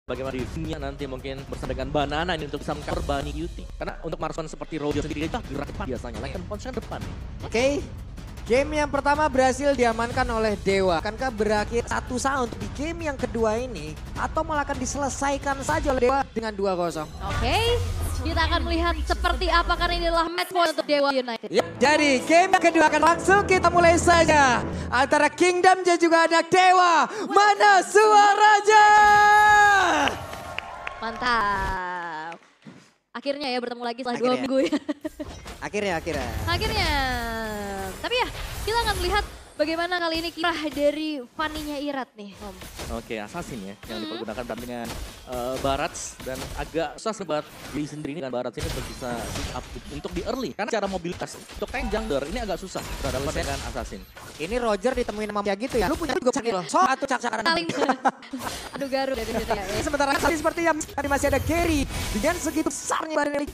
bagaimana reviewnya nanti mungkin bersama dengan Banana ini untuk bisa mengcover Bunny Cutie. Karena untuk marksman seperti Roger sendiri itu gerak depan biasanya, Lycan Punch kan depan. Oke. Game yang pertama berhasil diamankan oleh Dewa. Akankah berakhir 1-1 untuk di game yang kedua ini? Atau malah akan diselesaikan saja oleh Dewa dengan 2-0? Oke, kita akan melihat seperti apa karena ini adalah match point untuk Dewa United. Ya, jadi game yang kedua akan langsung kita mulai saja. Antara Kingdom dan juga anak Dewa. Mana suaranya? Mantap. Akhirnya ya bertemu lagi setelah 2 Akhirnya. minggu ya. Akhirnya. Akhirnya. Tapi ya kita akan melihat bagaimana kali ini kiprah dari Fanny-nya Irat nih Om. Oke, Assassin ya yang dipergunakan dengan Barats dan agak susah buat Lee sendiri dengan Barats ini untuk bisa pick up untuk di early. Karena cara mobilitas untuk tank jungler ini agak susah berhadapan dengan Assassin. Ini Roger ditemuin sama Mia gitu ya. Lu punya juga sakit loh. So atau cak-cakaran. Saling adu garu dari situ ya. Sementara kali seperti yang tadi masih ada Gary. Dengan segitu besarnya barang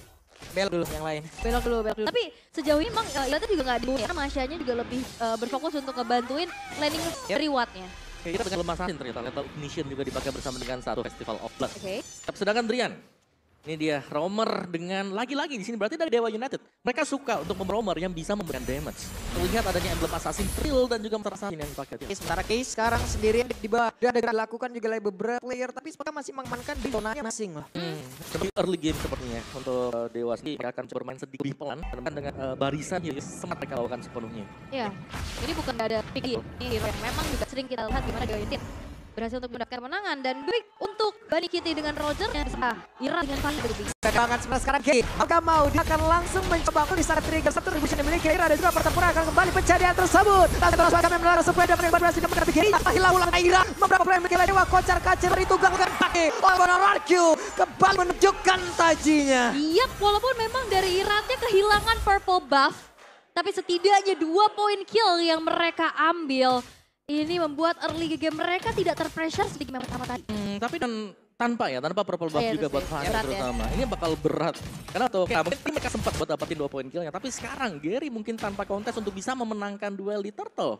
belok dulu yang lain. Belok dulu. Tapi sejauh ini emang Iratnya juga nggak dibunuh. Karena Masyanya juga lebih berfokus untuk ngebantuin landing rewardnya. Oke, kita dengan lemah Assassin ternyata Lethal Ignition juga dipakai bersama dengan satu Festival of Blood. Oke. Sedangkan Drian, ini dia roamer dengan lagi-lagi di sini berarti dari Dewa United. Mereka suka untuk memroamer yang bisa memberikan damage. Terlihat adanya emblem Assassin Thrill dan juga Monster Assassin yang dipakai. Sementara Case sekarang sendirian di bawah. Dan ada dilakukan juga oleh beberapa player. Tapi sebenarnya masih mengamankan di zonanya masing lah. Seperti early game sepertinya untuk Dewa sendiri mereka akan coba bermain sedikit lebih pelan. Dan dengan barisan yang sempat mereka lakukan sepenuhnya. Ya, ini bukan nggak ada picky. Ini memang juga sering kita lihat gimana Dewa United berhasil untuk mendapatkan kemenangan dan baik untuk Bunny Cutie dengan Roger yang bisa Irat dengan Fanny lebih. Kekangan sekarang Gary. Maka mau dia akan langsung mencoba untuk di start trigger satu ribu yang dimiliki. Ada juga pertempuran akan kembali pencarian tersebut. Lalu terus kami melarang sepeda berhasil mendapatkan Gary. Hilang ulang Irat. Beberapa player memiliki Dewa kocar kacir dari tunggang bukan pakai. Arcu kembali menunjukkan tajinya. Iya, walaupun memang dari Iratnya kehilangan purple buff. Tapi setidaknya 2 poin kill yang mereka ambil. Ini membuat early game mereka tidak terpressure sedikit yang pertama tadi. Tapi tanpa purple buff juga buat Fanny terutama. Ini bakal berat. Karena mungkin mereka sempat buat dapetin 2 poin killnya. Tapi sekarang Gary mungkin tanpa kontes untuk bisa memenangkan duel di Turtle.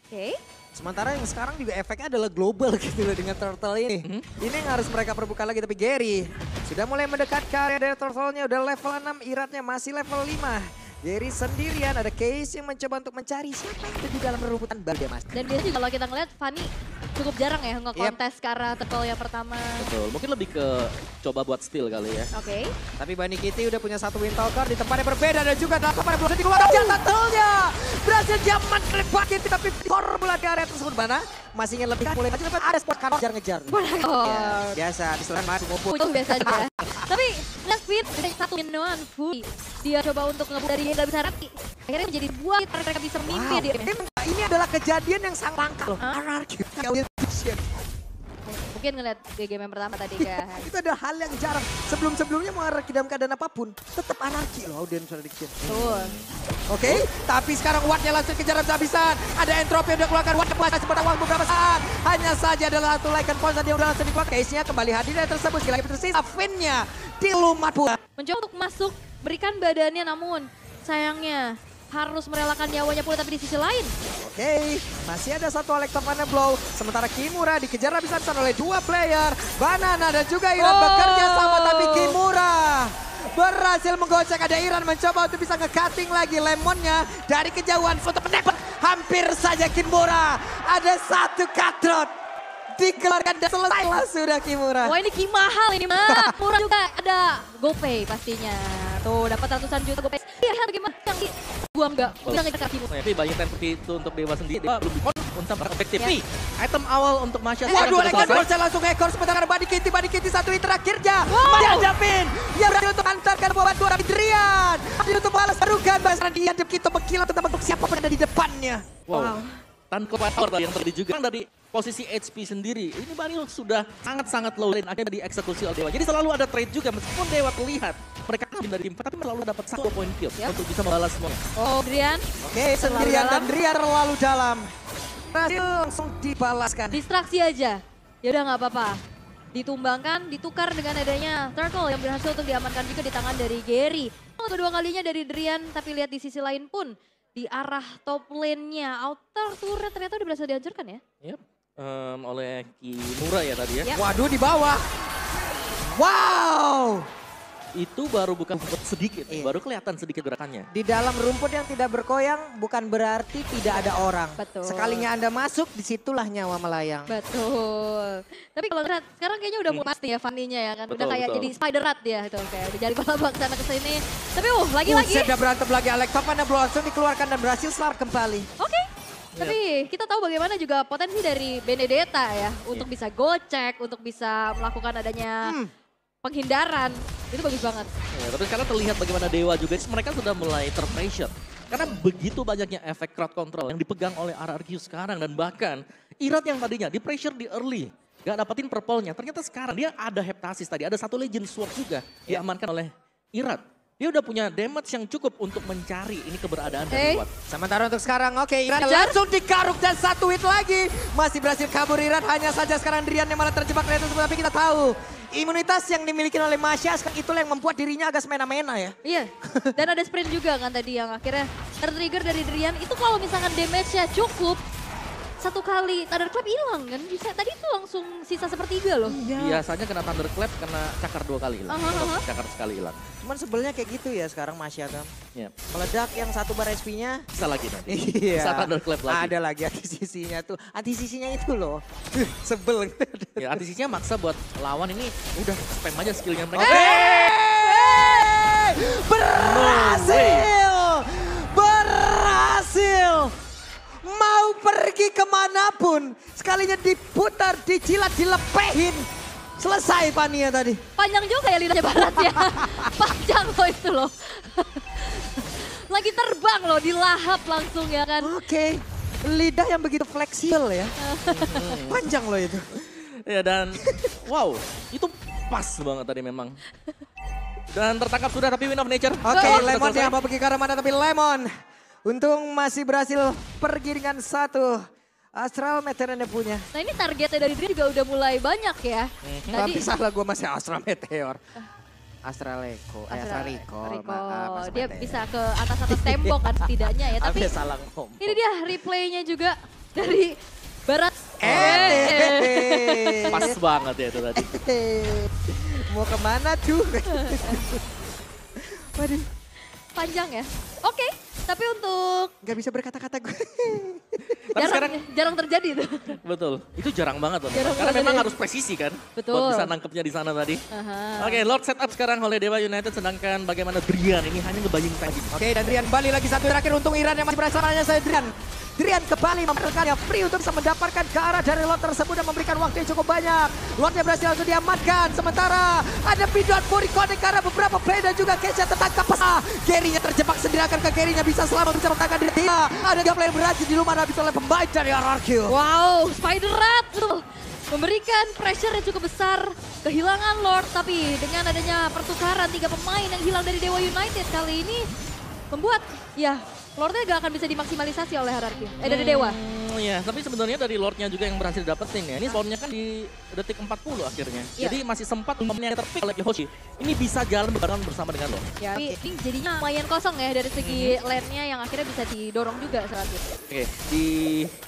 Oke. Sementara yang sekarang juga efeknya adalah global gitu loh dengan Turtle ini. Ini yang harus mereka perbuka lagi tapi Gary sudah mulai mendekat ke area dari Turtle-nya. Udah level 6, Iratnya masih level 5. Gary sendirian, ada Case yang mencoba untuk mencari siapa yang ada di dalam rerumputan baru mas. Dan biasanya juga kalau kita ngeliat Fanny cukup jarang ya nge-kontes ke arah Turtle yang pertama. Betul, mungkin lebih ke coba buat steal kali ya. Oke. Tapi Bunny Cutie udah punya satu Windtalker di tempat yang berbeda dan juga dalam tempat yang belum dikeluarkan. Turtle-nya berhasil diaman oleh Bunny Cutie tapi formula di area tersebut mana? Masih ingin lebih mulai maju tapi ada spot kantor ngejar. Ya, biasa di seluruh masuk ngumpul. Itu biasa juga. Tapi Nextfit satu minuman Fui. Dia coba untuk ngebut dari yang gak bisa rapi. Akhirnya menjadi buah mereka bisa mimpi dia. Ini adalah kejadian yang sangat langka loh. Anarki. Mungkin ngeliat di game yang pertama tadi kan. Itu ada hal yang jarang. Sebelum-sebelumnya mau anarki dalam keadaan apapun. Tetap anarki loh audience prediction. Betul. Oke, tapi sekarang Wattnya langsung kejar habis-habisan. Ada entropi yang udah keluarkan. Watt puas sempat waktu beberapa saat. Hanya saja adalah satu Lycan Punch yang udah langsung dikeluarkan. Case-nya kembali hadir dan tersebut. Sekali lagi tersisa. Fin-nya dilumat pula. Mencoba untuk masuk, berikan badannya namun sayangnya harus merelakan nyawanya pula tapi di sisi lain. Oke, masih ada satu Electrovana Blow. Sementara Kimura dikejar habis-habisan oleh 2 player. Banana dan juga Iran bekerja sama tapi Kimura berhasil menggocek. Ada Iran mencoba untuk bisa nge-cutting lagi Lemonnya dari kejauhan untuk menembak. Hampir saja Kimura. Ada satu cutthroat. Dikeluarkan dan selesailah sudah Kimura. Wah ini Kimahal ini mah. Murah juga ada GoPay pastinya. Tuh dapat ratusan juta GoPay. Lihat bagaimana yang gua enggak bisa ngejar Kimura. Tapi banyak time seperti itu untuk Dewa sendiri. Dia belum untuk efektif. Item awal untuk Masya. Waduh, Lycan Punch langsung ekor sementara Bunny Cutie satu hit terakhirnya. Masih ada Pin. Dia berhasil untuk antarkan buat dua Rapi Drian. Dia untuk balas barukan. Bahasa dia hadap kita berkilau tentang untuk siapa pun ada di depannya. Wow. Tanpa power yang terjadi juga dari posisi HP sendiri. Ini Bunny sudah sangat-sangat low lane. Akhirnya dieksekusi oleh Dewa. Jadi selalu ada trade juga meskipun Dewa terlihat. Mereka dari 4 tapi selalu dapat 1 poin kill untuk bisa membalas semuanya. Oh Drian. Oke, sendirian dan Drian terlalu dalam. Berhasil langsung dibalaskan. Distraksi aja. Ya udah nggak apa-apa. Ditumbangkan, ditukar dengan adanya Turtle yang berhasil untuk diamankan juga di tangan dari Gary. Kedua kalinya dari Drian, tapi lihat di sisi lain pun di arah top lane-nya. Outer turret ternyata udah berhasil dihancurkan ya. Yep. oleh Kimura ya tadi ya. Ya. Waduh di bawah. Wow. Itu baru bukan sedikit, Iya. baru kelihatan sedikit gerakannya. Di dalam rumput yang tidak berkoyang bukan berarti tidak ada orang. Betul. Sekalinya Anda masuk, disitulah nyawa melayang. Betul. Tapi kalau Rat, sekarang kayaknya udah mulai pasti ya Fanny-nya ya kan. Udah Betul, kayak betul. jadi spider rat dia itu. Kayak udah jadi balap sana ke sini. Tapi lagi-lagi. Sudah berantem lagi. Alektopan langsung dikeluarkan dan berhasil selamat kembali. Oke. Tapi kita tahu bagaimana juga potensi dari Benedetta ya. Untuk bisa gocek, untuk bisa melakukan adanya penghindaran. Itu bagus banget. Ya, tapi sekarang terlihat bagaimana Dewa juga, mereka sudah mulai terpressure. Karena begitu banyaknya efek crowd control yang dipegang oleh RRQ sekarang. Dan bahkan Irat yang tadinya di pressure di early, gak dapetin purple-nya. Ternyata sekarang dia ada heptasis tadi, ada satu Legend Sword juga diamankan oleh Irat. Dia udah punya damage yang cukup untuk mencari ini keberadaan dari Watt. Sementara untuk sekarang, oke, Iran Kejar. langsung dikaruk dan satu hit lagi. Masih berhasil kabur Iran, hanya saja sekarang Drian yang malah terjebak di atas. Tapi kita tahu, imunitas yang dimiliki oleh Masya itulah yang membuat dirinya agak semena-mena ya. Iya. Dan ada sprint juga kan tadi yang akhirnya tertrigger dari Drian. Itu kalau misalkan damage-nya cukup, satu kali Thunderclap hilang kan. Bisa, tadi itu langsung sisa sepertiga loh. Biasanya kena Thunderclap, kena cakar 2 kali hilang. Atau cakar sekali hilang. Cuman sebelnya kayak gitu ya sekarang Masya kan. Ya. Meledak yang satu bar SP-nya. Bisa lagi nanti. Iya. Bisa Thunderclap lagi. Ada lagi anti-sisinya tuh. Anti-sisinya itu loh. Sebel. Ya, antisisinya maksa buat lawan ini udah spam aja skillnya mereka. Berhasil! Berhasil! Mau pergi kemanapun, sekalinya diputar, dijilat, dilepehin. Selesai Pania tadi. Panjang juga ya lidahnya Barat ya. Panjang loh itu loh. Lagi terbang loh, dilahap langsung ya kan. Oke, lidah yang begitu fleksibel ya. Panjang loh itu. Ya dan wow, itu pas banget tadi memang. Dan tertangkap sudah tapi win of nature. Oke, Sudah Lemon selesai. yang mau pergi ke arah mana tapi Lemon. Untung masih berhasil pergi dengan satu. Astral Meteor yang punya. Nah ini targetnya dari dia juga udah mulai banyak ya. Tapi Tadi salah gue masih Astral Meteor. Astraleko, Astralico, Rico, maaf. dia bisa ke atas-atas tembok kan setidaknya ya. Tapi salah ngomong. ini dia replaynya juga dari Barat. Pas banget ya itu tadi. Mau kemana tuh? Waduh, Panjang ya. Oke, tapi untuk gak bisa berkata-kata gue. Tapi sekarang jarang terjadi tuh. betul, itu jarang banget loh. Jarang Karena banget memang ya. harus presisi kan. Betul. Buat bisa nangkepnya di sana tadi. Aha. Oke, Lord setup sekarang oleh Dewa United. Sedangkan bagaimana Drian ini hanya ngebaying tadi. Oke, dan Drian balik lagi satu terakhir. Untung Iran yang masih bersamanya saya Drian. Drian kembali memberikannya free untuk bisa mendapatkan ke arah dari Lord tersebut dan memberikan waktu yang cukup banyak. Lordnya berhasil langsung diamankan. Sementara ada Pidon Fury Connect karena beberapa play dan juga Kesha tertangkap. Gary-nya terjebak sendiri akan ke Gary-nya bisa selamat bisa menangkan diri dia. Ada gameplay yang berhasil di rumah habis oleh pemain dari RRQ. Wow, Spider Rat tuh memberikan pressure yang cukup besar. Kehilangan Lord, tapi dengan adanya pertukaran 3 pemain yang hilang dari Dewa United kali ini membuat ya Lordnya gak akan bisa dimaksimalisasi oleh RRQ. Dari Dewa. Iya, tapi sebenarnya dari Lordnya juga yang berhasil dapetin ya. Ini spawnnya kan di detik 40 akhirnya. Iya. Jadi masih sempat umumnya terpick oleh Yoshi. Ini bisa jalan barengan bersama dengan Lord. Ya, tapi ini jadinya lumayan kosong ya dari segi lane-nya yang akhirnya bisa didorong juga saat itu. Oke, di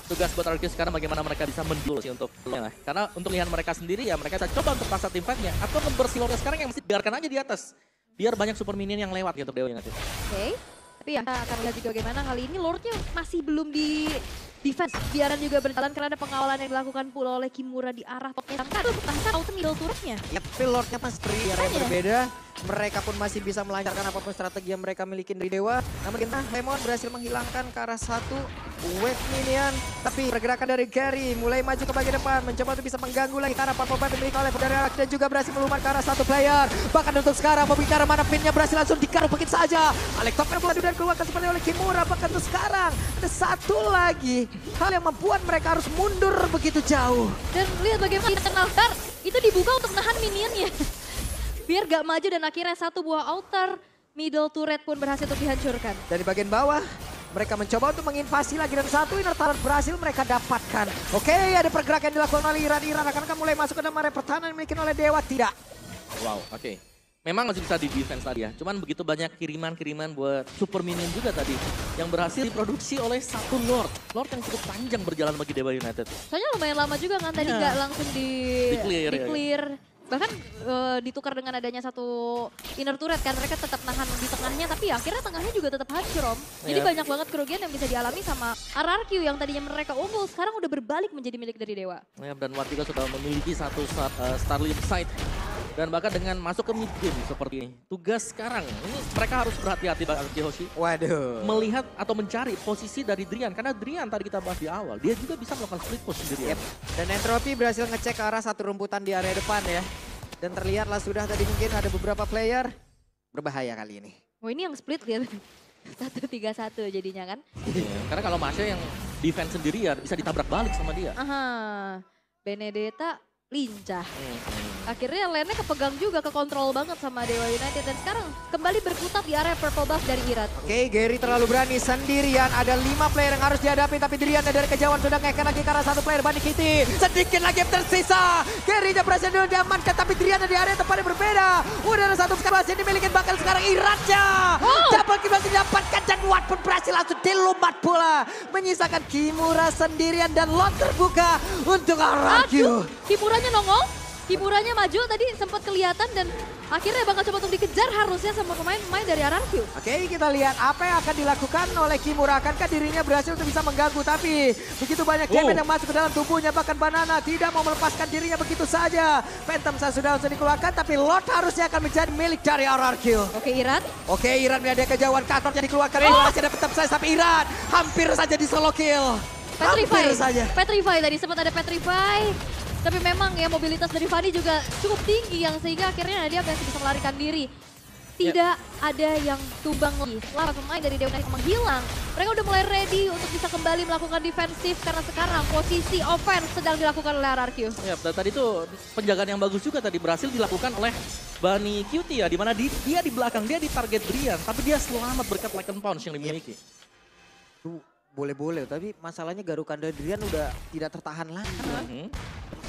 tugas buat RRQ sekarang bagaimana mereka bisa mendul sih untuk Lordnya. Karena untuk lihat mereka sendiri ya mereka bisa coba untuk paksa tim fight-nya. Atau ngebersih Lordnya sekarang yang mesti biarkan aja di atas. Biar banyak super minion yang lewat gitu Dewa United. Oke. Tapi ya kita akan lihat juga bagaimana kali ini Lordnya masih belum di defense. Biaran juga berjalan karena ada pengawalan yang dilakukan pula oleh Kimura di arah topnya. Sampai bahkan auto middle turretnya. Ya, tapi Lordnya pas yang berbeda. Mereka pun masih bisa melancarkan apapun strategi yang mereka miliki dari Dewa. Namun kita Lemon berhasil menghilangkan ke arah satu wave minion. Tapi pergerakan dari Gary mulai maju ke bagian depan. Mencoba untuk bisa mengganggu lagi karena Purple dimiliki oleh dari Alex. Dan juga berhasil melumpat ke arah satu player. Bahkan untuk sekarang membicara mana pinnya berhasil langsung dikaruk begitu saja. Alex Top dan keluarkan seperti oleh Kimura. Bahkan untuk sekarang ada satu lagi hal yang membuat mereka harus mundur begitu jauh. Dan lihat bagaimana internal Dark itu dibuka untuk nahan minionnya. Biar gak maju dan akhirnya satu buah outer middle turret pun berhasil untuk dihancurkan. Dari bagian bawah, mereka mencoba untuk menginvasi lagi dan satu inner turret berhasil mereka dapatkan. Oke, ada pergerakan yang dilakukan oleh Iran. Iran akan mulai masuk ke dalam area pertahanan yang dimiliki oleh Dewa. Tidak. Wow, oke. memang masih bisa di defense tadi ya. Cuman begitu banyak kiriman-kiriman buat super minion juga tadi. Yang berhasil diproduksi oleh satu Lord. Lord yang cukup panjang berjalan bagi Dewa United. Soalnya lumayan lama juga kan tadi Iya. nggak langsung Di-clear, ya. clear. Bahkan ditukar dengan adanya satu inner turret kan. Mereka tetap nahan di tengahnya tapi akhirnya tengahnya juga tetap hancur Om. Jadi Iya. banyak banget kerugian yang bisa dialami sama RRQ yang tadinya mereka unggul sekarang udah berbalik menjadi milik dari Dewa. Ya, dan Watt juga sudah memiliki satu Starling Sight. Dan bahkan dengan masuk ke mid game seperti ini. Tugas sekarang, ini mereka harus berhati-hati bagi Hoshi. Waduh. Melihat atau mencari posisi dari Drian. Karena Drian tadi kita bahas di awal, dia juga bisa melakukan split push sendirian. Yep. Dan Entropy berhasil ngecek ke arah satu rumputan di area depan ya. Dan terlihatlah sudah tadi mungkin ada beberapa player berbahaya kali ini. Oh ini yang split lihat. 1-3-1 jadinya kan. Karena kalau Masya yang defense sendirian bisa ditabrak balik sama dia. Aha. Benedetta lincah. Akhirnya lane-nya kepegang juga, kekontrol banget sama Dewa United. Dan sekarang kembali berkutat di area purple buff dari Irat. Oke, Gary terlalu berani sendirian. Ada 5 player yang harus dihadapi, tapi Drian dari kejauhan sudah ngeken lagi karena satu player Bani Kitty. Sedikit lagi yang tersisa. Gary-nya berhasil dulu diamankan, tapi Drian di area tempat yang berbeda. Udah ada satu sekarang masih dimiliki bakal sekarang Iratnya. Double kill masih didapatkan dan Watt pun berhasil langsung dilumpat bola. Menyisakan Kimura sendirian dan lot terbuka untuk RRQ. Aduh, Kimuranya nongol. Kimuranya maju tadi sempat kelihatan dan akhirnya bakal coba untuk dikejar harusnya sama pemain-pemain dari RRQ. Oke, kita lihat apa yang akan dilakukan oleh Kimura. Akankah dirinya berhasil untuk bisa mengganggu, tapi begitu banyak damage yang masuk ke dalam tubuhnya. Bahkan Banana tidak mau melepaskan dirinya begitu saja. Phantom Sash sudah langsung dikeluarkan, tapi Lord harusnya akan menjadi milik dari RRQ. Oke Irat. Oke, Iran melihat kejauhan, Katornya dikeluarkan. Masih ada Phantom Sash, tapi Iran hampir saja di solo kill. Petrify. Hampir saja. Petrify tadi sempat ada Petrify. Tapi memang ya mobilitas dari Fanny juga cukup tinggi yang sehingga akhirnya dia masih bisa melarikan diri. Tidak ada yang tumbang lagi. Setelah pemain dari Dewa United menghilang, mereka udah mulai ready untuk bisa kembali melakukan defensif karena sekarang posisi offense sedang dilakukan oleh RRQ. Ya, tadi itu penjagaan yang bagus juga tadi berhasil dilakukan oleh Bani Cutie ya, di mana dia di belakang, dia di target Drian, tapi dia selamat berkat Lycan Punch yang dimiliki. Boleh-boleh, tapi masalahnya garukan dari Drian udah tidak tertahan lagi.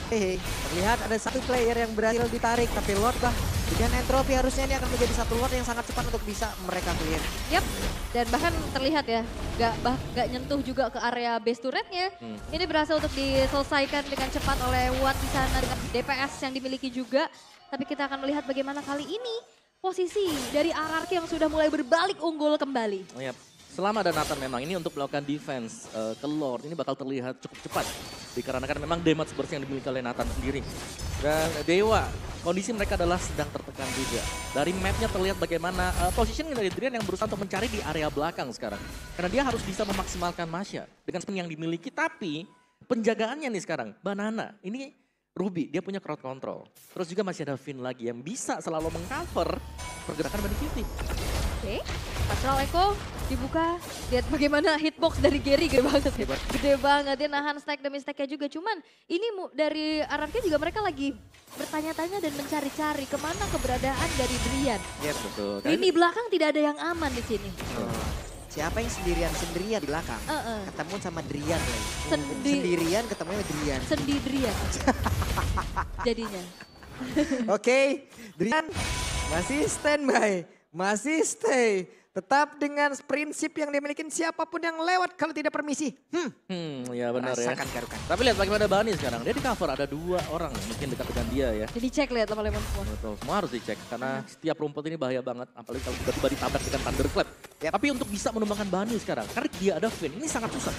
Terlihat ada satu player yang berhasil ditarik, tapi Lord bah dengan Entropy harusnya ini akan menjadi satu Lord yang sangat cepat untuk bisa mereka clear. Yap, dan bahkan terlihat ya, gak nyentuh juga ke area base turretnya. Ini berhasil untuk diselesaikan dengan cepat oleh Watt di sana dengan DPS yang dimiliki juga. Tapi kita akan melihat bagaimana kali ini posisi dari RRQ yang sudah mulai berbalik unggul kembali. Yap. Selama ada Nathan memang ini untuk melakukan defense ke Lord ini bakal terlihat cukup cepat. Dikarenakan memang damage burst yang dimiliki oleh Nathan sendiri. Dan Dewa, kondisi mereka adalah sedang tertekan juga. Dari mapnya terlihat bagaimana positioning dari Drian yang berusaha untuk mencari di area belakang sekarang. Karena dia harus bisa memaksimalkan Masya dengan skin yang dimiliki. Tapi penjagaannya nih sekarang, Banana ini Ruby, dia punya crowd control. Terus juga masih ada Finn lagi yang bisa selalu mengcover pergerakan Bani Cutie. Oke, Astral Echo dibuka. Lihat bagaimana hitbox dari Gary gede banget. Hebat. Gede banget, dia nahan stack demi stacknya juga. Cuman ini dari RRQ juga mereka lagi bertanya-tanya dan mencari-cari kemana keberadaan dari Drian. Iya betul. Lini belakang tidak ada yang aman di sini. Siapa yang sendirian di belakang? Ketemu sama Drian lagi. Sendirian ketemu sama Drian. Sendi Drian. Jadinya. Oke, Drian masih standby, masih stay. Tetap dengan prinsip yang dimiliki siapapun yang lewat kalau tidak permisi. Ya benar ya. Rasakan garukan. Tapi lihat bagaimana Bani sekarang. Dia di cover ada 2 orang yang mungkin dekat dengan dia ya. Jadi cek lihat sama Lemon semua. Betul, semua harus dicek karena setiap rumput ini bahaya banget. Apalagi kalau tiba-tiba ditabrak dengan Thunderclap. Tapi untuk bisa menumbangkan Bani sekarang, karena dia ada Finn, ini sangat susah.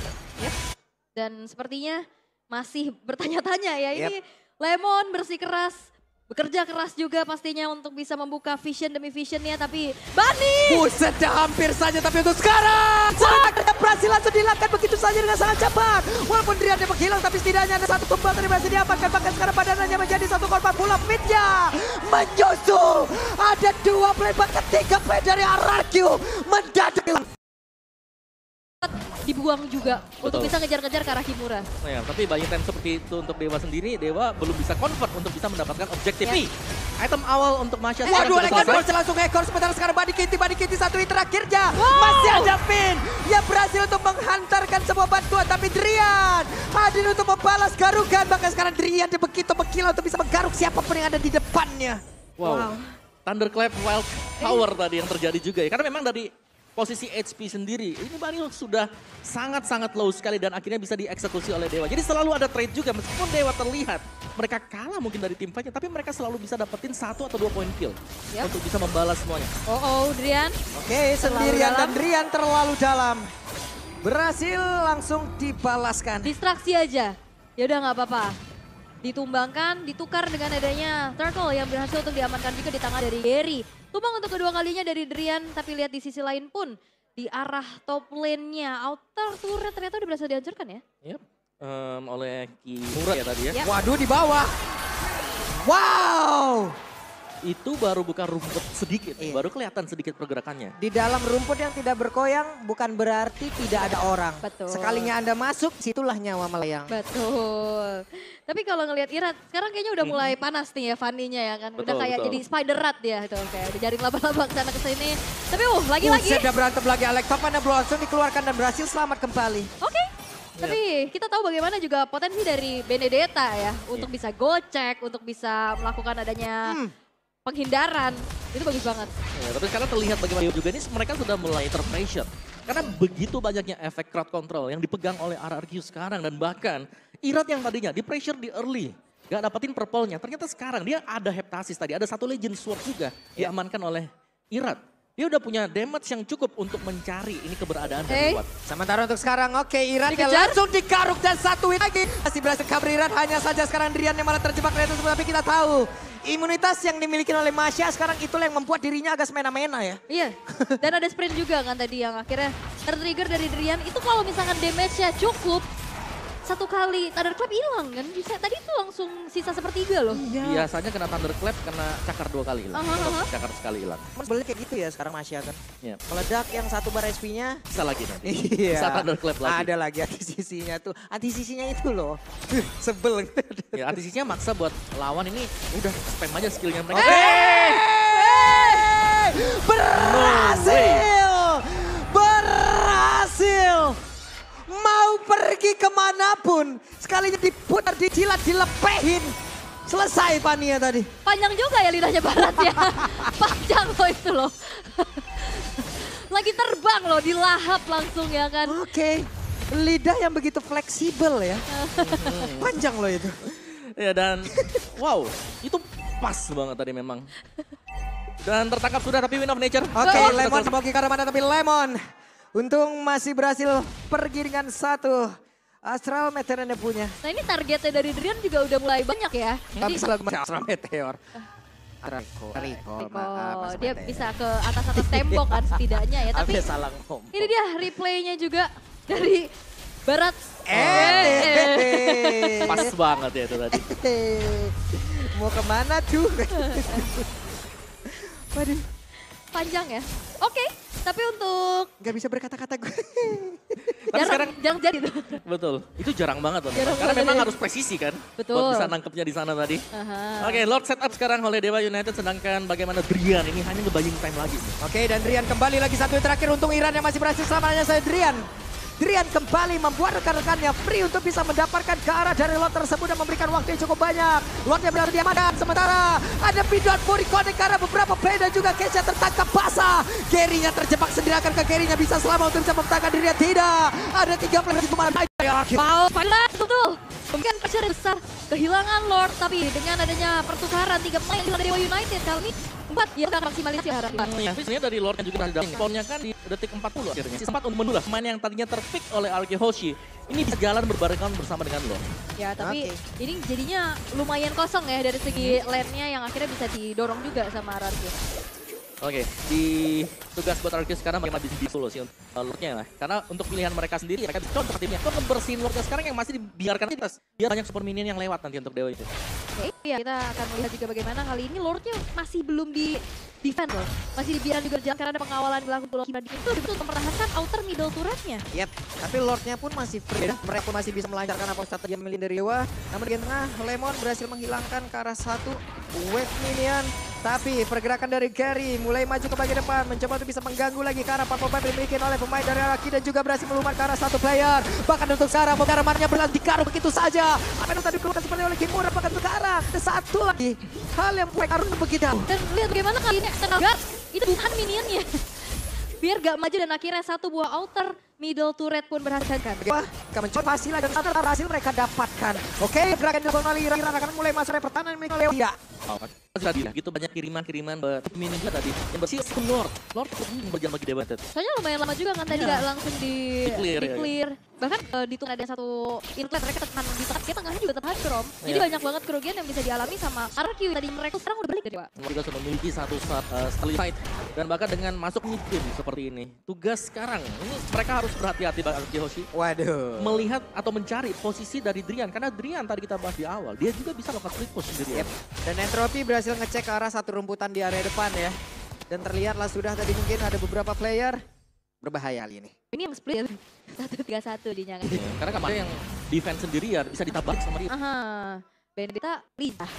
Dan sepertinya masih bertanya-tanya ya. Ini Lemon bersikeras. Bekerja keras juga pastinya untuk bisa membuka vision demi visionnya, tapi Bani! Buset, hampir saja, tapi untuk sekarang sangat berhasil langsung dilakukan begitu saja dengan sangat cepat. Walaupun Drian dia menghilang, tapi setidaknya ada satu tumbal tadi berhasil diamankan. Bahkan sekarang badannya menjadi satu korban pula. Midnya menyusul. Ada 2 play, bahkan 3 play dari RRQ mendadak hilang. Dibuang juga untuk bisa ngejar-ngejar ke arah Kimura. Nah ya, tapi banyak time seperti itu untuk Dewa sendiri, Dewa belum bisa convert untuk bisa mendapatkan objektif. Item awal untuk Masya Waduh, sudah selesai. langsung ekor sementara sekarang Bani Kitty satu hit terakhirnya. Masih ada Finn yang berhasil untuk menghantarkan sebuah bantuan, tapi Drian hadir untuk membalas garukan. Bahkan sekarang Drian dia begitu berkilau untuk bisa menggaruk siapapun yang ada di depannya. Wow. Thunderclap Wild Power tadi yang terjadi juga ya. Karena memang dari posisi HP sendiri, ini Baril sudah sangat-sangat low sekali dan akhirnya bisa dieksekusi oleh Dewa. Jadi selalu ada trade juga, meskipun Dewa terlihat mereka kalah mungkin dari tim fight-nya, tapi mereka selalu bisa dapetin 1 atau 2 poin kill untuk bisa membalas semuanya. Drian. Oke, sendirian dan Drian terlalu dalam. Berhasil langsung dibalaskan. Distraksi aja. Ya udah nggak apa-apa. Ditumbangkan, ditukar dengan adanya Turtle yang berhasil untuk diamankan juga di tangan dari Gary. Tumbang untuk kedua kalinya dari Drian, tapi lihat di sisi lain pun di arah top lane-nya. Outer turret ternyata udah berhasil dihancurkan ya. Yep. Oleh Kimura ya tadi ya. Yep. Waduh, di bawah. Wow. Itu baru buka rumput sedikit, baru kelihatan sedikit pergerakannya. Di dalam rumput yang tidak bergoyang bukan berarti tidak ada orang. Betul. Sekalinya Anda masuk, situlah nyawa melayang. Betul. Tapi kalau ngelihat Irat, sekarang kayaknya udah mulai panas nih ya Fanny-nya ya kan. Udah kayak jadi spider rat ya tuh, kayak udah jaring laba-laba kesana kesini. Tapi lagi-lagi. Sudah berantem lagi, Electopana langsung dikeluarkan dan berhasil selamat kembali. Oke. Tapi kita tahu bagaimana juga potensi dari Benedetta ya. Untuk bisa gocek, untuk bisa melakukan adanya penghindaran. Itu bagus banget. Ya, tapi sekarang terlihat bagaimana juga ini mereka sudah mulai terpressure. Karena begitu banyaknya efek crowd control yang dipegang oleh RRQ sekarang. Dan bahkan Irat yang tadinya di pressure di early. Gak dapetin purple-nya. Ternyata sekarang dia ada Heptasis tadi. Ada 1 Legend Sword juga diamankan oleh Irat. Dia udah punya damage yang cukup untuk mencari ini keberadaan dari Watt. Sementara untuk sekarang, Irat yang Dikejar. langsung dikaruk dan 1 win lagi. Masih berhasil cover Irat, hanya saja sekarang Drian yang malah terjebak Retus. Tapi kita tahu, imunitas yang dimiliki oleh Masya sekarang itulah yang membuat dirinya agak semena-mena ya. Iya, dan ada sprint juga kan tadi yang akhirnya tertrigger dari Drian. Itu kalau misalkan damage-nya cukup, 1 kali Thunderclap hilang kan. Bisa tadi itu langsung sisa sepertiga loh. Biasanya kena Thunderclap, kena cakar 2 kali hilang. Cakar sekali hilang. Sebenarnya kayak gitu ya sekarang Masya kan. Ya. Meledak yang 1 bar SP-nya. Bisa lagi nanti. Iya. Bisa Thunderclap lagi. Ada lagi anti-sisinya tuh. Anti-sisinya itu loh. Sebel. Ya, antisisinya maksa buat lawan ini udah spam aja skillnya mereka. Berhasil! Berhasil! Mau pergi kemanapun, sekalinya diputar, dijilat, dilepehin. Selesai Pania tadi. Panjang juga ya lidahnya Barat ya. Panjang loh itu loh. Lagi terbang loh, dilahap langsung ya kan. Oke, lidah yang begitu fleksibel ya. Panjang loh itu. Ya dan wow, itu pas banget tadi memang. Dan tertangkap sudah tapi Win of Nature. Oke, Lemon mau ke arah mana tapi Lemon. Untung masih berhasil pergi dengan 1 Astral Meteor yang dia punya. Nah ini targetnya dari Drian juga udah mulai banyak ya. Tapi salah Astral Meteor. Rico, dia bisa ke atas-atas tembok kan setidaknya ya. Tapi salah ngomong. ini dia replaynya juga dari Barat. Pas banget ya itu tadi. Mau kemana tuh? Waduh, panjang ya. Oke, tapi untuk Gak bisa berkata-kata gue. jarang jadi tuh. Betul, itu jarang banget loh. Jarang Karena banget memang ya. harus presisi kan. Betul. Buat bisa nangkepnya di sana tadi. Oke, Lord setup sekarang oleh Dewa United. Sedangkan bagaimana Drian ini hanya nge-buying time lagi. Oke, dan Drian kembali lagi 1 terakhir. Untung Iran yang masih berhasil selamanya saya Drian. Drian kembali membuat rekan-rekannya free untuk bisa mendapatkan ke arah dari Lord tersebut dan memberikan waktu yang cukup banyak. Lordnya berada di aman. Sementara ada Pidot Fury connect karena beberapa play dan juga Kesha tertangkap basah. Gary-nya terjebak sendiri, akan ke Gary-nya bisa selamat untuk bisa mempertahankan dirinya. Tidak, ada 3 play di kemarin. Mau Barat betul. Mungkin pressure besar. Kehilangan Lord tapi dengan adanya pertukaran 3 pemain dari Dewa United kali ini 4 ya udah maksimalisi harapan. Tapi sebenarnya dari Lordnya juga berhasil dapat. Spawnnya kan di detik 40 akhirnya. Sempat untuk mendulah pemain yang tadinya terpick oleh RRQ Hoshi. Ini bisa jalan berbarengan bersama dengan Lord. Ya tapi ini jadinya lumayan kosong ya dari segi lane-nya yang akhirnya bisa didorong juga sama RRQ. Oke, di tugas buat RRQ sekarang bagaimana bisa disolusi untuk Lordnya lah. Karena untuk pilihan mereka sendiri, mereka bisa contoh timnya. Kok ngebersihin Lordnya sekarang yang masih dibiarkan atas. Biar banyak super minion yang lewat nanti untuk Dewa itu. Oke, ya kita akan melihat juga bagaimana kali ini Lordnya masih belum di defend loh. Masih dibiarkan juga berjalan karena ada pengawalan dilakukan Pulau Kimadi. Itu betul mempertahankan outer middle turretnya. Yep, tapi Lordnya pun masih free. Mereka pun masih bisa melancarkan apa strategi milih dari Dewa. Namun di tengah, Lemon berhasil menghilangkan ke arah 1 wave minion. Tapi pergerakan dari Gary mulai maju ke bagian depan. Mencoba untuk bisa mengganggu lagi ke arah 4 pemain dimiliki oleh pemain dari Araki. Dan juga berhasil melumar ke arah 1 player. Bahkan untuk sekarang pengaramannya berlanjut di begitu saja. Apa yang tadi keluarkan seperti oleh Kimura. Bahkan untuk sekarang ada satu lagi hal yang harus begitu. Dan lihat bagaimana kali ini external guard itu bukan minionnya. Biar gak maju dan akhirnya satu buah outer middle turret pun berhasil kan. Wah, mencoba hasil dan satu hasil mereka dapatkan. Oke, gerakan dilakukan oleh Iran akan mulai masuk pertahanan mereka lewat. Tidak. Tadi gitu banyak kiriman-kiriman mini juga tadi yang bersih Lord berjalan bagi Dewa. Soalnya lumayan lama juga kan tadi gak langsung di clear. Bahkan dihitung ada satu inlet mereka tekan di tengahnya juga tetap hancur om. Jadi banyak banget kerugian yang bisa dialami sama RQ tadi mereka sekarang udah balik dari Dewa. Mereka sudah memiliki satu style fight dan bahkan dengan masuk mid game seperti ini. Tugas sekarang ini mereka harus berhati-hati Bang Hoshi. Waduh. Melihat atau mencari posisi dari Drian karena Drian tadi kita bahas di awal dia juga bisa melakukan split push sendiri. Dan Entropy berhasil ngecek ke arah satu rumputan di area depan ya. Dan terlihatlah sudah tadi mungkin ada beberapa player berbahaya kali ini. Ini yang split ya. 1-3-1 dinya kan. Karena kemarin yang defense sendiri ya bisa ditabrak sama dia. Aha. Benedetta lidah.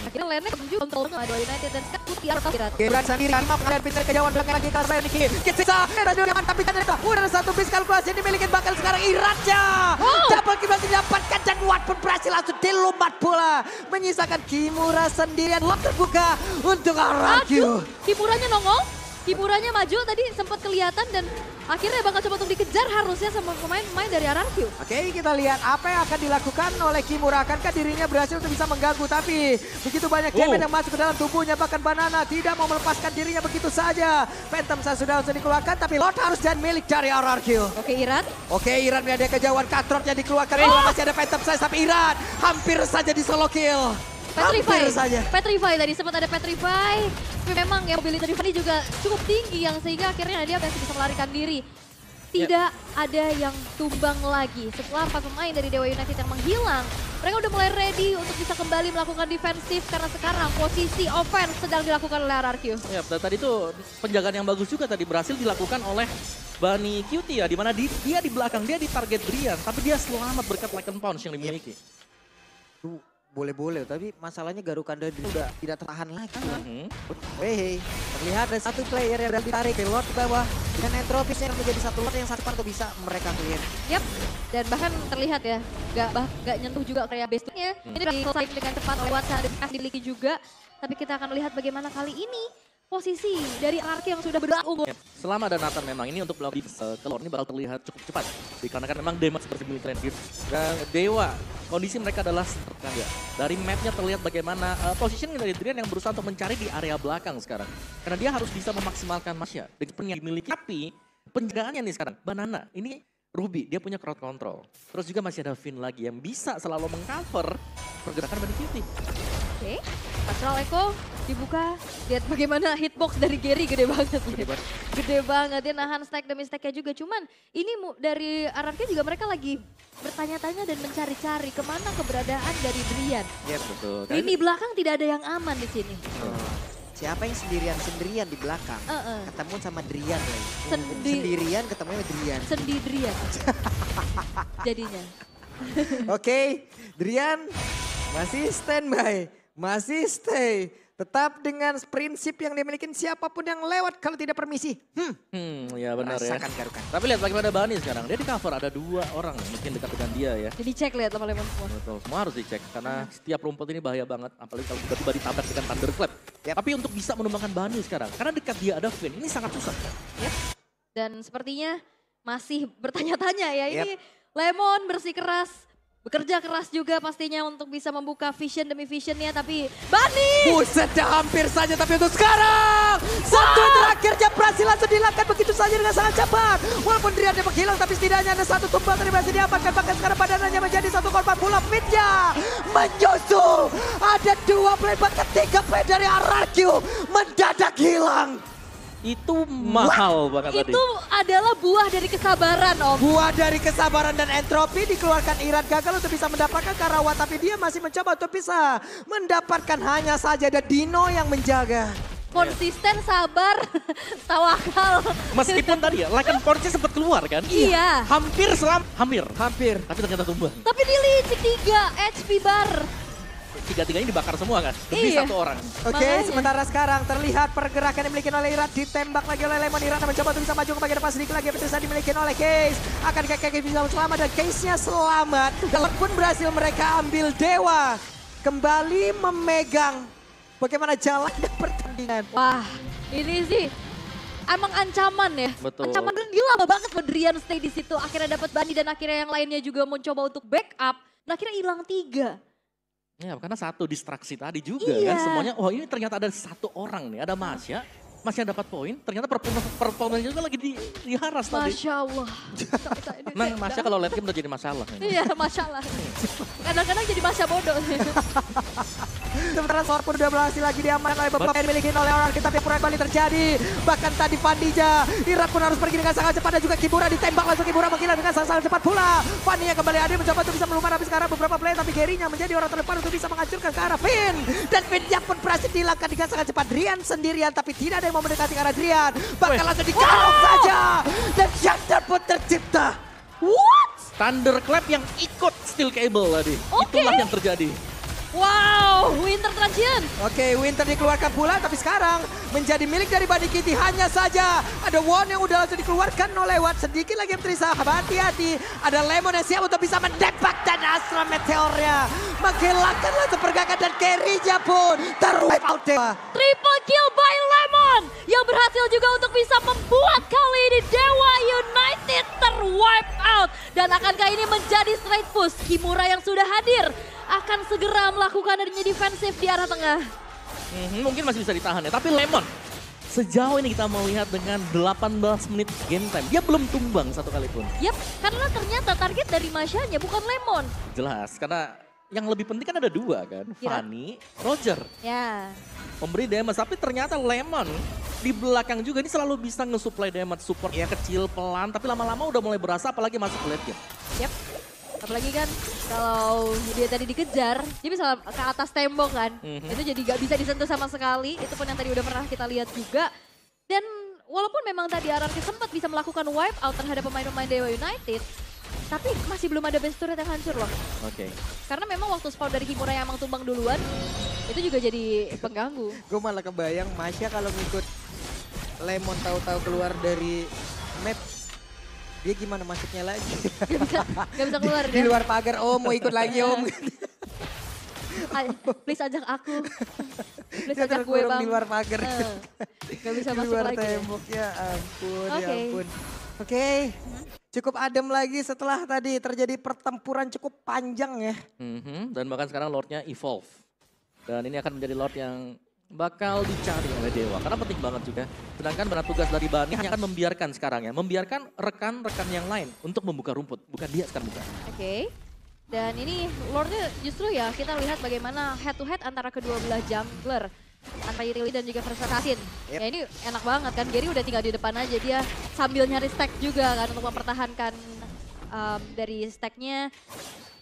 Akhirnya lane-nya juga kontrol sama Dewa United dan sekarang putih arah Pirat. Gebran sendiri mengalir pintar kejauhan belakang lagi karena Niki. Kisah dan juga mantap pintar itu. Udah satu bis kalkulasi yang dimiliki bakal sekarang Iratnya. Dapat berhasil didapatkan dan Watt pun berhasil langsung dilumpat bola. Menyisakan Kimura sendirian. Lock terbuka untuk Araki. Kimuranya nongol. Kimuranya maju tadi sempat kelihatan dan akhirnya bakal coba untuk dikejar harusnya sama pemain-pemain dari RRQ. Oke, kita lihat apa yang akan dilakukan oleh Kimura. Akankah dirinya berhasil untuk bisa mengganggu, tapi begitu banyak damage yang masuk ke dalam tubuhnya. Bahkan Banana tidak mau melepaskan dirinya begitu saja. Phantom Sun sudah dikeluarkan, tapi Lord harus dan milik dari RRQ. Oke, Iran. Oke, Iran ada kejauhan, Cutthroat-nya dikeluarkan. Masih ada Phantom Sun, tapi Iran hampir saja di solo kill. Petrify, hampir saja. Petrify tadi sempat ada Petrify. Tapi memang ya mobility Tiffany juga cukup tinggi yang sehingga akhirnya dia masih bisa melarikan diri. Tidak ada yang tumbang lagi. Setelah 4 pemain dari Dewa United yang menghilang, mereka udah mulai ready untuk bisa kembali melakukan defensif karena sekarang posisi offense sedang dilakukan oleh RRQ. Ya, tadi itu penjagaan yang bagus juga tadi berhasil dilakukan oleh Bunny Cutie ya, di mana dia di belakang, dia di target Drian, tapi dia selamat berkat Lycan Punch yang dimiliki. Boleh-boleh, tapi masalahnya Garukan dari udah tidak tertahan lagi. Weh, terlihat ada satu player yang udah ditarik ke Lord ke bawah. Dan Entropy yang menjadi satu Lord yang satu untuk bisa mereka clear. Yap, dan bahkan terlihat ya, gak nyentuh juga kayak base-nya. Ini udah selesai dengan cepat oleh Watsa dan dimiliki juga. Tapi kita akan lihat bagaimana kali ini posisi dari RRQ yang sudah berlaku. Selama ada Nathan memang ini untuk melakukan telur ini bakal terlihat cukup cepat. Dikarenakan memang damage seperti militer dan Dewa, kondisi mereka adalah tertekan ya. Dari mapnya terlihat bagaimana positioning dari Drian yang berusaha untuk mencari di area belakang sekarang. Karena dia harus bisa memaksimalkan Masya dengan yang dimiliki. Tapi penjagaannya nih sekarang, Banana ini Ruby, dia punya crowd control. Terus juga masih ada Finn lagi yang bisa selalu mengcover pergerakan Bunny Cutie. Oke, Astral Echo dibuka. Lihat bagaimana hitbox dari Gary gede banget. Gede banget, dia nahan stack demi stacknya juga. Cuman ini dari RRQ juga mereka lagi bertanya-tanya dan mencari-cari kemana keberadaan dari Drian. Iya betul. Ini belakang tidak ada yang aman di sini. Siapa yang sendirian di belakang? Ketemu sama Drian lagi. Sendirian ketemu sama Drian. Sendirian. Jadinya. Oke, Drian masih standby, masih stay. Tetap dengan prinsip yang dimiliki siapapun yang lewat kalau tidak permisi. Ya benar ya. Rasakan Garukan. Tapi lihat bagaimana Bunny sekarang. Dia di cover ada 2 orang mungkin dekat dengan dia ya. Jadi cek lihat lemon semua. Betul, semua harus dicek karena setiap rumput ini bahaya banget. Apalagi kalau tiba-tiba ditabrak dengan Thunderclap. Tapi untuk bisa menumbangkan Bunny sekarang, karena dekat dia ada Finn, ini sangat susah. Dan sepertinya masih bertanya-tanya ya. Ini Lemon bersikeras. Bekerja keras juga pastinya untuk bisa membuka vision demi visionnya, tapi Bunny! Buset, hampir saja, tapi untuk sekarang! Satu terakhirnya berhasil langsung dilakukan begitu saja dengan sangat cepat. Walaupun Drian dia menghilang, tapi setidaknya ada satu tumbang yang berhasil diamankan. Bahkan sekarang badannya menjadi satu korban pula. Fitnya menyusul. Ada 2 play, bahkan 3 play dari RRQ mendadak hilang. Itu mahal banget tadi. Itu adalah buah dari kesabaran Om. Buah dari kesabaran dan Entropy dikeluarkan. Iran gagal untuk bisa mendapatkan Karawat, tapi dia masih mencoba untuk bisa mendapatkan hanya saja ada Dino yang menjaga. Konsisten, sabar, tawakal. Meskipun tadi ya, Lycan Punch-nya sempat keluar kan? Iya. Hampir. Tapi ternyata tumbang. Tapi dilicik 3 HP bar. tiga-tiganya dibakar semua kan. Demi Iya. satu orang. Oke, Makanya. sementara sekarang terlihat pergerakan yang dimiliki oleh Irat, ditembak lagi oleh Lemon. Irat mencoba untuk bisa maju ke bagian depan sedikit lagi, bisa dimiliki oleh Case. Akankah Case bisa selamat dan Case-nya selamat. Walaupun berhasil mereka ambil Dewa, kembali memegang bagaimana jalannya pertandingan. Wah, ini sih emang ancaman ya. Betul. Ancaman dan gila banget Drian stay di situ. Akhirnya dapat Bani dan akhirnya yang lainnya juga mencoba untuk backup. Nah akhirnya hilang 3. Ya karena satu distraksi tadi juga Iya. kan. Semuanya, oh ini ternyata ada satu orang nih. Ada Masya. Masya dapat poin. Ternyata performanya juga lagi diharas tadi. Masya Allah. Memang Masya kalau late game udah jadi masalah. Iya, masalah. Kadang-kadang jadi Masya bodoh. Sementara Sor pun udah berhasil lagi diamankan oleh beberapa yang dimiliki oleh orang kita yang kembali terjadi. Bahkan tadi Pandija, Irat pun harus pergi dengan sangat cepat dan juga Kimura ditembak langsung Kimura menghilang dengan sangat cepat pula. Fanny yang kembali hadir mencoba untuk bisa melumar tapi sekarang beberapa player tapi Gary-nya menjadi orang terdepan untuk bisa menghancurkan ke arah Finn. Dan Finn-nya pun berhasil dihilangkan dengan sangat cepat. Drian sendirian tapi tidak ada yang mau mendekati ke arah Drian. Bahkan langsung dikalok saja. Dan Shander pun tercipta. What? Thunderclap yang ikut steel cable tadi. Oke. Itulah yang terjadi. Wow, Winter Transient. Oke, Winter dikeluarkan pula, tapi sekarang menjadi milik dari Bunny Kitty. Hanya saja ada Won yang udah langsung dikeluarkan oleh Watt. Sedikit lagi Trisa, hati-hati. Ada Lemon yang siap untuk bisa mendepak dan Astra Meteornya menghilangkan langsung pergerakan dan carry-nya pun ter-wipe out Dewa. Triple kill by Lemon yang berhasil juga untuk bisa membuat kali ini Dewa United ter-wipe out. Dan akankah ini menjadi straight push? Kimura yang sudah hadir akan segera melakukan adanya defensif di arah tengah. Mungkin masih bisa ditahan ya. Tapi Lemon, sejauh ini kita melihat dengan 18 menit game time. Dia belum tumbang satu kali pun. Yap, karena ternyata target dari Masyanya bukan Lemon. Jelas, karena yang lebih penting kan ada dua kan. Kira- Fanny, Roger. Ya, Pemberi damage, tapi ternyata Lemon di belakang juga ini selalu bisa nge-supply damage. Support ya kecil, pelan, tapi lama-lama udah mulai berasa apalagi masuk late game. yap. Apalagi kan kalau dia tadi dikejar, dia bisa ke atas tembok kan. Itu jadi gak bisa disentuh sama sekali. Itu pun yang tadi udah pernah kita lihat juga. Dan walaupun memang tadi Ararki sempat bisa melakukan wipe out terhadap pemain-pemain Dewa United, tapi masih belum ada base turret yang hancur loh. Oke. Karena memang waktu spawn dari Kimura yang emang tumbang duluan, itu juga jadi pengganggu. Gue malah kebayang Masya kalau ngikut Lemon tahu-tahu keluar dari map. Dia gimana masuknya lagi? Gak bisa keluar Di dia. luar pagar, om mau ikut lagi om. Please ajak aku. Please Dia ajak gue terkurung bang. di luar pagar. Gak bisa Di masuk luar lagi. Ya. tembok, ya ampun, ya Oke. ampun. Oke, cukup adem lagi setelah tadi terjadi pertempuran cukup panjang ya. Dan bahkan sekarang Lordnya evolve. Dan ini akan menjadi Lord yang bakal dicari oleh Dewa. Karena penting banget juga. Sedangkan benar tugas dari Bunny hanya akan membiarkan sekarang ya. Membiarkan rekan-rekan yang lain untuk membuka rumput. Bukan dia sekarang buka. Oke. Dan ini Lordnya justru ya kita lihat bagaimana head to head antara kedua belah jungler. Antara Irelia dan juga Versa Kasin. Yep. Ya ini enak banget kan. Gary udah tinggal di depan aja. Dia sambil nyari stack juga kan untuk mempertahankan dari stacknya.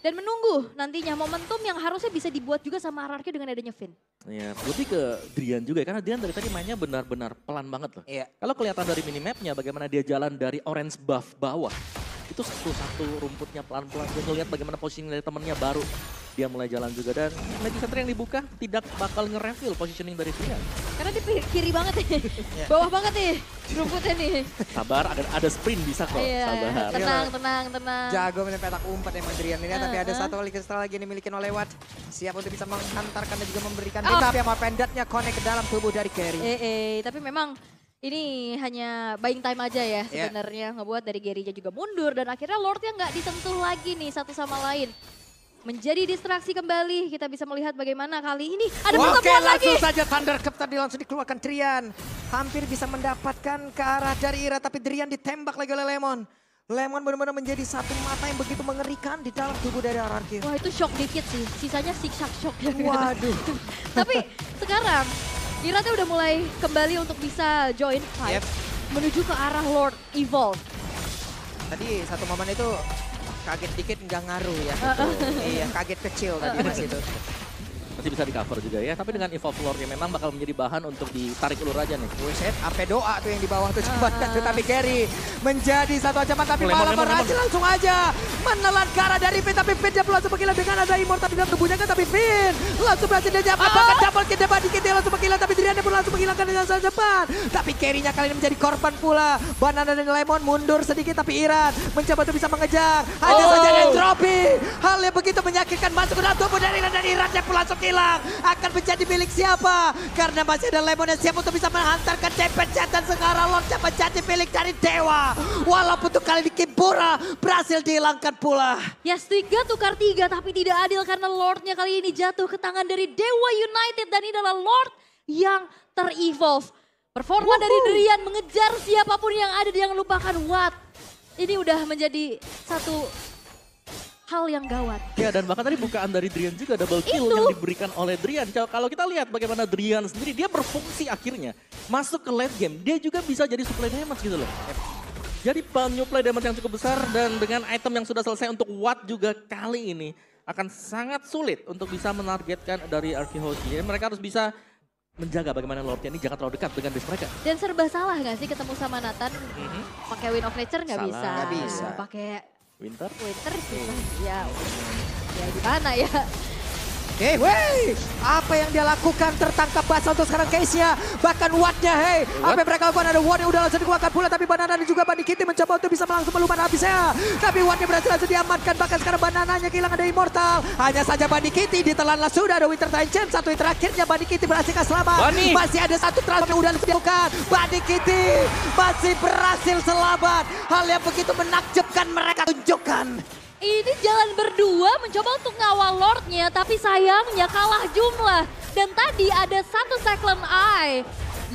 Dan menunggu nantinya momentum yang harusnya bisa dibuat juga sama Ararki dengan adanya Finn. Ya, lebih ke Drian juga ya, karena Drian dari tadi mainnya benar-benar pelan banget loh. Iya. Kalau kelihatan dari minimapnya bagaimana dia jalan dari orange buff bawah. Itu satu-satu rumputnya pelan-pelan. Dia ngeliat bagaimana positioning dari temennya baru. Dia mulai jalan juga dan Magic Center yang dibuka tidak bakal nge-reveal positioning dari Drian. Karena dia kiri banget nih. Iya. Bawah banget nih rumputnya nih. Sabar, ada sprint bisa kok, Iya, sabar. tenang. Jago main petak umpat emang Drian ini, tapi ada satu kali kristal lagi yang dimiliki oleh Watt. Siap untuk bisa menghantarkan dan juga memberikan tapi sama pendatnya connect ke dalam tubuh dari Gary. Tapi memang ini hanya buying time aja ya sebenarnya. Ngebuat dari Gary-nya juga mundur dan akhirnya Lordnya nggak disentuh lagi nih satu sama lain. Menjadi distraksi kembali, kita bisa melihat bagaimana kali ini ada pertemuan lagi. Langsung saja Thunderclap tadi langsung dikeluarkan Drian. Hampir bisa mendapatkan ke arah dari Ira, tapi Drian ditembak lagi oleh Lemon. Lemon benar-benar menjadi satu mata yang begitu mengerikan di dalam tubuh dari Ararki. Wah itu shock dikit sih, sisanya zigzag shock ya. Waduh. Tapi sekarang Ira tuh udah mulai kembali untuk bisa join fight. Menuju ke arah Lord Evolve. Tadi satu momen itu kaget dikit nggak ngaruh ya. Iya, kaget kecil tadi Mas itu. Masih bisa di cover juga ya, tapi dengan evolve lore-nya memang bakal menjadi bahan untuk ditarik ulur aja nih. Buset, sampai doa tuh yang di bawah tuh cepat kan. Tapi Gary menjadi satu ancaman tapi malah berhasil langsung aja menelan ke arah dari Finn. Tapi Finn dia langsung menghilang dengan ada Immortal di dalam tubuhnya kan. Tapi Finn langsung berhasil dia jabat. Bahkan double kill Body Kit langsung menghilang. Tapi Driannya pun langsung menghilangkan dengan sangat cepat. Tapi carry-nya kali ini menjadi korban pula. Banana dan Lemon mundur sedikit tapi Iran mencoba untuk bisa mengejar. Hanya saja entropy. Hal yang begitu menyakitkan masuk ke dalam tubuh dari Iran. Dan Irannya pun langsung hilang. Akan menjadi milik siapa? Karena masih ada Lemon yang siap untuk bisa menghantarkan Cepet dan sekarang Lord siapa menjadi milik dari Dewa. Walaupun untuk kali ini Kimura berhasil dihilangkan pula. Yes, 3 tukar 3 tapi tidak adil karena Lordnya kali ini jatuh ke tangan dari Dewa United. Dan ini adalah Lord yang ter-evolve. Performa dari Drian mengejar siapapun yang ada, jangan lupakan Watt. Ini udah menjadi satu hal yang gawat. Ya, dan bahkan tadi bukaan dari Drian juga double kill yang diberikan oleh Drian. Kalau kita lihat bagaimana Drian sendiri, dia berfungsi akhirnya. Masuk ke late game, dia juga bisa jadi supply damage gitu loh. Jadi penyuplai damage yang cukup besar dan dengan item yang sudah selesai untuk Watt juga kali ini akan sangat sulit untuk bisa menargetkan dari Arkihoshi. Mereka harus bisa menjaga bagaimana Lordnya ini jangan terlalu dekat dengan base mereka. Dan serba salah gak sih ketemu sama Nathan? Pakai Wind of Nature nggak bisa. Nggak bisa. Pakai Winter sih. Ya gimana ya? Wey, apa yang dia lakukan tertangkap basah untuk sekarang case-nya. Bahkan Watt-nya, apa yang mereka lakukan ada Watt yang udah langsung dikeluarkan pula. Tapi Banana dan juga Body Kitty mencoba untuk bisa langsung melumat habisnya. Tapi Watt-nya berhasil langsung diamankan. Bahkan sekarang Banananya kehilangan dari Immortal. Hanya saja Body Kitty ditelanlah sudah ada Winter Time Champ. Satu yang terakhirnya Body Kitty berhasil selamat. Masih ada satu transfer yang udah dilakukan. Body Kitty masih berhasil selamat. Hal yang begitu menakjubkan mereka tunjukkan. Ini jalan berdua mencoba untuk ngawal Lordnya, tapi sayangnya kalah jumlah. Dan tadi ada satu Cyclone Eye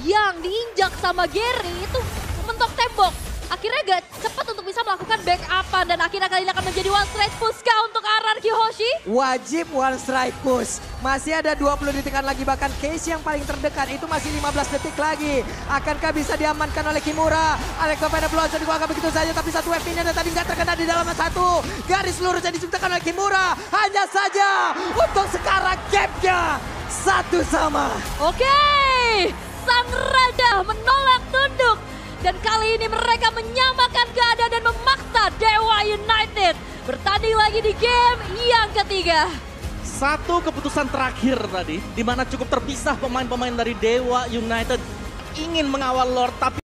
yang diinjak sama Gary itu mentok tembok. Akhirnya gak cepat untuk bisa melakukan backupan dan akhirnya kali ini akan menjadi one straight push kah untuk Arkihoshi? Wajib one strike push. Masih ada 20 detikan lagi, bahkan case yang paling terdekat itu masih 15 detik lagi. Akankah bisa diamankan oleh Kimura? Alexander Blonzo dikeluarkan begitu saja, tapi satu F-nya dan tadi nggak terkena di dalam satu. Garis lurus yang diciptakan oleh Kimura. Hanya saja untuk sekarang gapnya satu sama. Oke, sang raja menolak tunduk. Dan kali ini mereka menyamakan keadaan dan memaksa Dewa United bertanding lagi di game yang ketiga. Satu keputusan terakhir tadi, di mana cukup terpisah pemain-pemain dari Dewa United ingin mengawal Lord, tapi